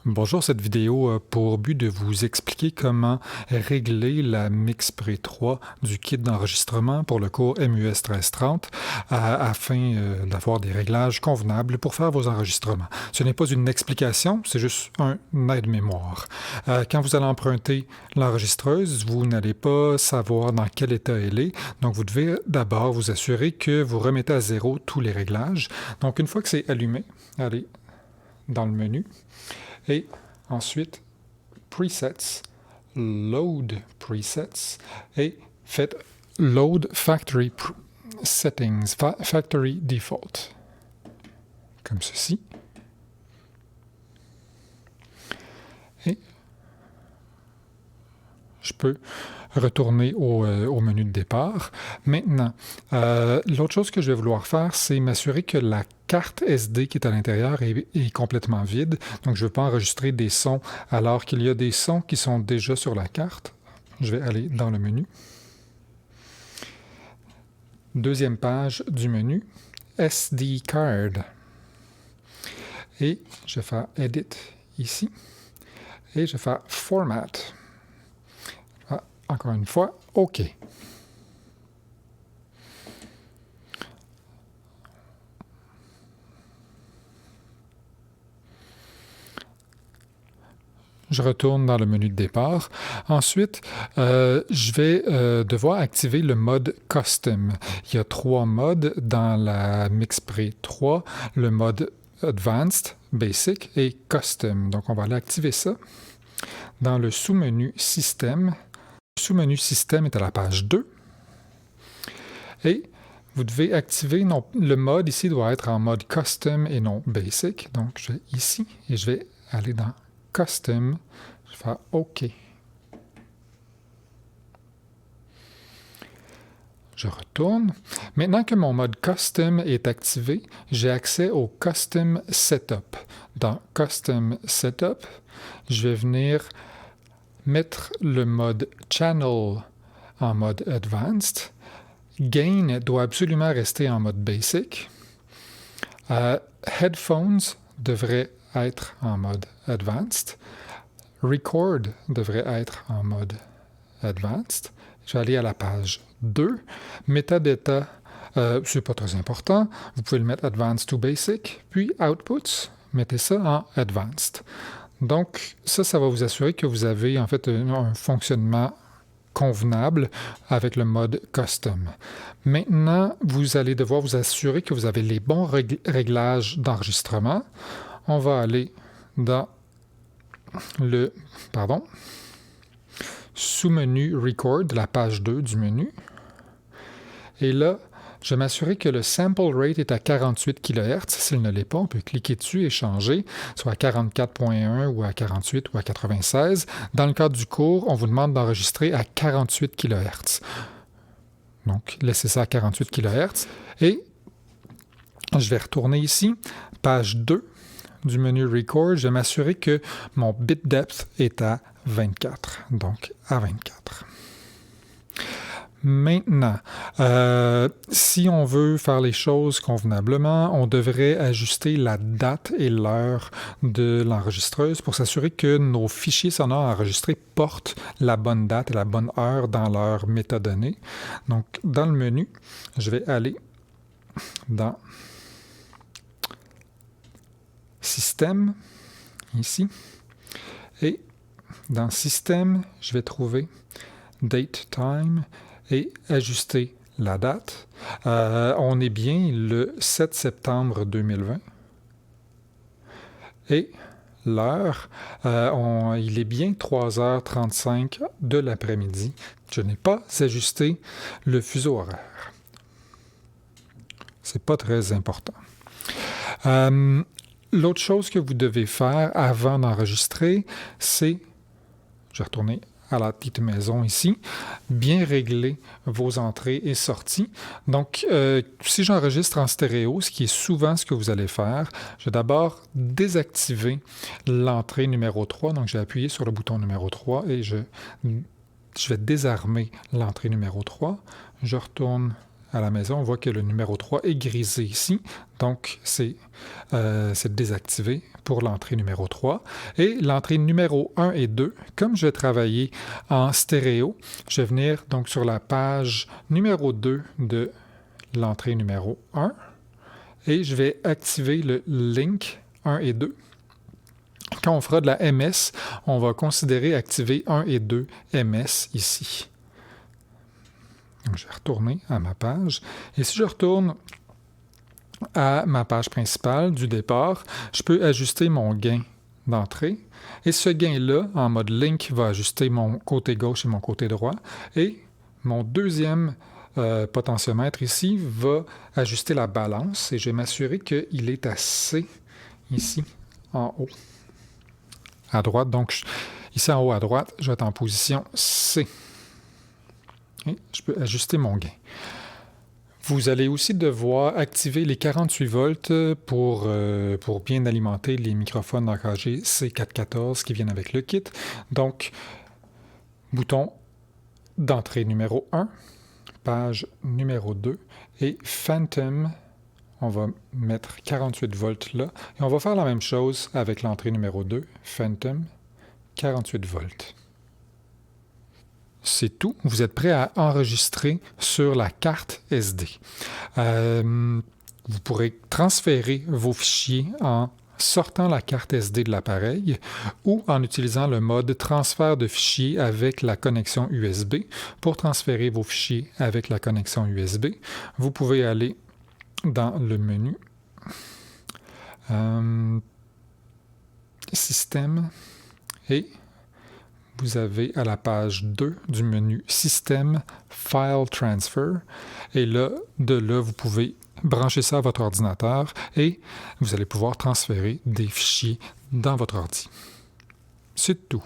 Bonjour, cette vidéo a pour but de vous expliquer comment régler la MixPre 3 du kit d'enregistrement pour le cours MUS 1330 afin d'avoir des réglages convenables pour faire vos enregistrements. Ce n'est pas une explication, c'est juste un aide-mémoire. Quand vous allez emprunter l'enregistreuse, vous n'allez pas savoir dans quel état elle est, donc vous devez d'abord vous assurer que vous remettez à zéro tous les réglages. Donc une fois que c'est allumé, allez dans le menu. Et ensuite, Presets, Load Presets, et faites Load Factory Settings, Factory Default, comme ceci. Et je peux retourner au menu de départ. Maintenant, l'autre chose que je vais vouloir faire, c'est m'assurer que la carte SD qui est à l'intérieur est complètement vide. Donc, je ne veux pas enregistrer des sons alors qu'il y a des sons qui sont déjà sur la carte. Je vais aller dans le menu. Deuxième page du menu, SD Card. Et je vais faire Edit ici. Et je vais faire Format. Encore une fois, OK. Je retourne dans le menu de départ. Ensuite, je vais devoir activer le mode Custom. Il y a 3 modes dans la MixPre 3, le mode Advanced, Basic et Custom. Donc, on va aller activer ça. Dans le sous-menu Système, le sous-menu Système est à la page 2. Et vous devez activer, le mode ici doit être en mode Custom et non Basic. Donc, je vais ici et je vais aller dans Custom, je vais faire OK. Je retourne. Maintenant que mon mode Custom est activé, j'ai accès au Custom Setup. Dans Custom Setup, je vais venir mettre le mode Channel en mode Advanced. Gain doit absolument rester en mode Basic. Headphones devrait être en mode Advanced. Record devrait être en mode Advanced. Je vais aller à la page 2. Metadata, c'est pas très important. Vous pouvez le mettre Advanced to Basic. Puis Outputs, mettez ça en Advanced. Donc, ça va vous assurer que vous avez en fait un fonctionnement convenable avec le mode Custom. Maintenant, vous allez devoir vous assurer que vous avez les bons réglages d'enregistrement. On va aller dans le sous-menu Record, la page 2 du menu. Et là, je vais m'assurer que le sample rate est à 48 kHz. S'il ne l'est pas, on peut cliquer dessus et changer, soit à 44.1 ou à 48 ou à 96. Dans le cadre du cours, on vous demande d'enregistrer à 48 kHz. Donc, laissez ça à 48 kHz. Et je vais retourner ici, page 2 du menu Record. Je vais m'assurer que mon bit depth est à 24. Donc, à 24. Maintenant, si on veut faire les choses convenablement, on devrait ajuster la date et l'heure de l'enregistreuse pour s'assurer que nos fichiers sonores enregistrés portent la bonne date et la bonne heure dans leurs métadonnées. Donc, dans le menu, je vais aller dans Système, ici, et dans Système, je vais trouver Date Time et ajuster la date. On est bien le 7 septembre 2020. Et l'heure, il est bien 3h35 de l'après-midi. Je n'ai pas ajusté le fuseau horaire. C'est pas très important. L'autre chose que vous devez faire avant d'enregistrer, c'est, je vais retourner à la petite maison ici, bien régler vos entrées et sorties. Donc, si j'enregistre en stéréo, ce qui est souvent ce que vous allez faire, je vais d'abord désactiver l'entrée numéro 3. Donc, je vais appuyer sur le bouton numéro 3 et je vais désarmer l'entrée numéro 3. Je retourne à la maison, on voit que le numéro 3 est grisé ici, donc c'est désactivé pour l'entrée numéro 3. Et l'entrée numéro 1 et 2, comme je vais travailler en stéréo, je vais venir donc sur la page numéro 2 de l'entrée numéro 1 et je vais activer le link 1 et 2. Quand on fera de la MS, on va considérer activer 1 et 2 MS ici. Donc, je vais retourner à ma page. Et si je retourne à ma page principale du départ, je peux ajuster mon gain d'entrée. Et ce gain-là, en mode link, va ajuster mon côté gauche et mon côté droit. Et mon deuxième potentiomètre ici va ajuster la balance. Et je vais m'assurer qu'il est à C, ici, en haut, à droite. Donc, ici en haut à droite, je vais être en position C. Et je peux ajuster mon gain. Vous allez aussi devoir activer les 48 volts pour bien alimenter les microphones d'AKG C414 qui viennent avec le kit. Donc, bouton d'entrée numéro 1, page numéro 2 et Phantom, on va mettre 48 volts là. Et on va faire la même chose avec l'entrée numéro 2, Phantom, 48 volts. C'est tout. Vous êtes prêt à enregistrer sur la carte SD. Vous pourrez transférer vos fichiers en sortant la carte SD de l'appareil ou en utilisant le mode transfert de fichiers avec la connexion USB. Pour transférer vos fichiers avec la connexion USB, vous pouvez aller dans le menu Système et vous avez à la page 2 du menu Système, File Transfer. Et là, de là, vous pouvez brancher ça à votre ordinateur et vous allez pouvoir transférer des fichiers dans votre ordi. C'est tout.